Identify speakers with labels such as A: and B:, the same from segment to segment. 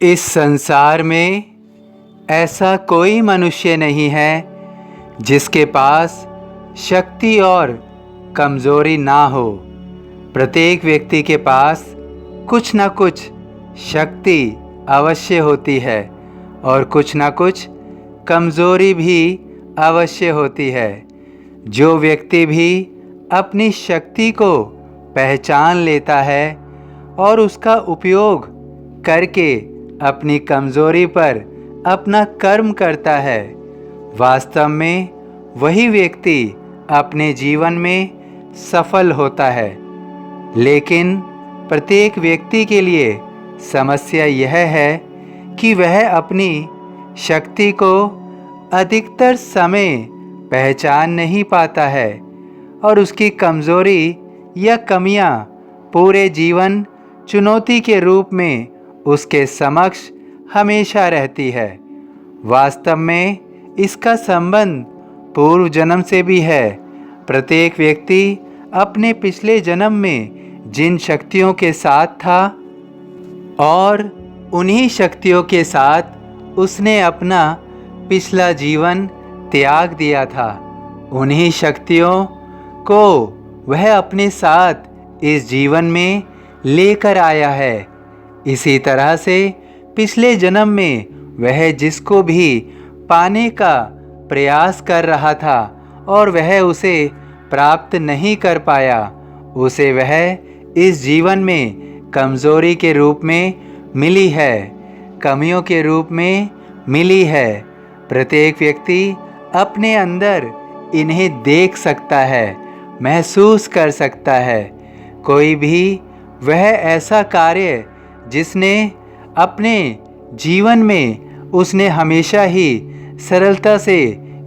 A: इस संसार में ऐसा कोई मनुष्य नहीं है जिसके पास शक्ति और कमज़ोरी ना हो। प्रत्येक व्यक्ति के पास कुछ न कुछ शक्ति अवश्य होती है और कुछ न कुछ कमज़ोरी भी अवश्य होती है। जो व्यक्ति भी अपनी शक्ति को पहचान लेता है और उसका उपयोग करके अपनी कमज़ोरी पर अपना कर्म करता है, वास्तव में वही व्यक्ति अपने जीवन में सफल होता है। लेकिन प्रत्येक व्यक्ति के लिए समस्या यह है कि वह अपनी शक्ति को अधिकतर समय पहचान नहीं पाता है और उसकी कमज़ोरी या कमियां पूरे जीवन चुनौती के रूप में उसके समक्ष हमेशा रहती है। वास्तव में इसका संबंध पूर्व जन्म से भी है। प्रत्येक व्यक्ति अपने पिछले जन्म में जिन शक्तियों के साथ था और उन्हीं शक्तियों के साथ उसने अपना पिछला जीवन त्याग दिया था, उन्हीं शक्तियों को वह अपने साथ इस जीवन में लेकर आया है। इसी तरह से पिछले जन्म में वह जिसको भी पाने का प्रयास कर रहा था और वह उसे प्राप्त नहीं कर पाया, उसे वह इस जीवन में कमज़ोरी के रूप में मिली है, कमियों के रूप में मिली है। प्रत्येक व्यक्ति अपने अंदर इन्हें देख सकता है, महसूस कर सकता है। कोई भी वह ऐसा कार्य जिसने अपने जीवन में उसने हमेशा ही सरलता से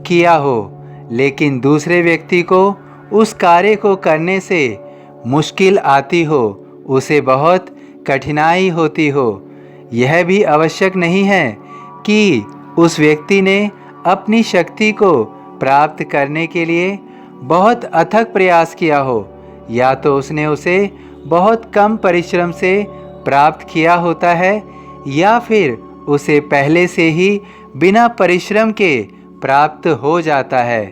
A: किया हो, लेकिन दूसरे व्यक्ति को उस कार्य को करने से मुश्किल आती हो, उसे बहुत कठिनाई होती हो, यह भी आवश्यक नहीं है कि उस व्यक्ति ने अपनी शक्ति को प्राप्त करने के लिए बहुत अथक प्रयास किया हो, या तो उसने उसे बहुत कम परिश्रम से प्राप्त किया होता है या फिर उसे पहले से ही बिना परिश्रम के प्राप्त हो जाता है।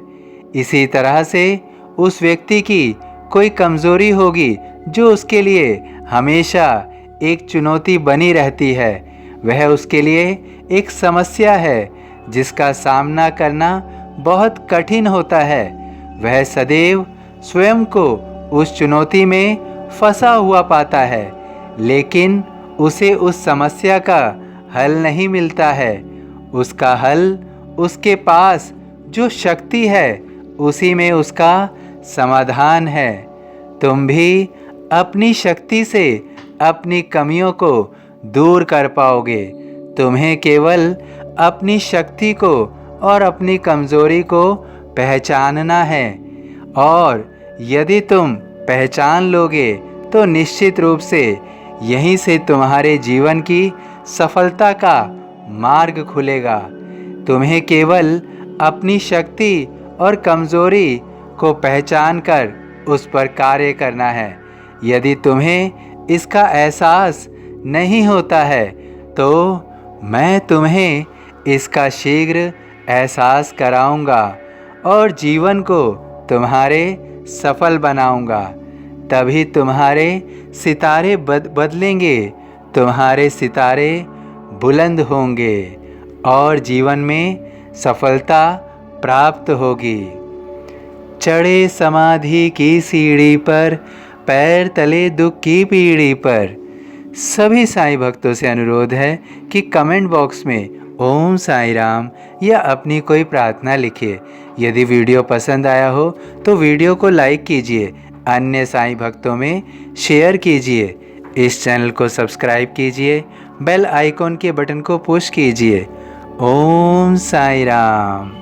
A: इसी तरह से उस व्यक्ति की कोई कमज़ोरी होगी जो उसके लिए हमेशा एक चुनौती बनी रहती है। वह उसके लिए एक समस्या है जिसका सामना करना बहुत कठिन होता है। वह सदैव स्वयं को उस चुनौती में फंसा हुआ पाता है, लेकिन उसे उस समस्या का हल नहीं मिलता है। उसका हल उसके पास जो शक्ति है उसी में उसका समाधान है। तुम भी अपनी शक्ति से अपनी कमियों को दूर कर पाओगे। तुम्हें केवल अपनी शक्ति को और अपनी कमज़ोरी को पहचानना है, और यदि तुम पहचान लोगे तो निश्चित रूप से यहीं से तुम्हारे जीवन की सफलता का मार्ग खुलेगा। तुम्हें केवल अपनी शक्ति और कमज़ोरी को पहचान कर उस पर कार्य करना है। यदि तुम्हें इसका एहसास नहीं होता है तो मैं तुम्हें इसका शीघ्र एहसास कराऊंगा और जीवन को तुम्हारे सफल बनाऊंगा। तभी तुम्हारे सितारे बदलेंगे, तुम्हारे सितारे बुलंद होंगे और जीवन में सफलता प्राप्त होगी। चढ़े समाधि की सीढ़ी पर, पैर तले दुख की पीढ़ी पर। सभी साईं भक्तों से अनुरोध है कि कमेंट बॉक्स में ओम साईं राम या अपनी कोई प्रार्थना लिखिए। यदि वीडियो पसंद आया हो तो वीडियो को लाइक कीजिए, अन्य साईं भक्तों में शेयर कीजिए, इस चैनल को सब्सक्राइब कीजिए, बेल आइकॉन के बटन को पुश कीजिए। ओम साईं राम।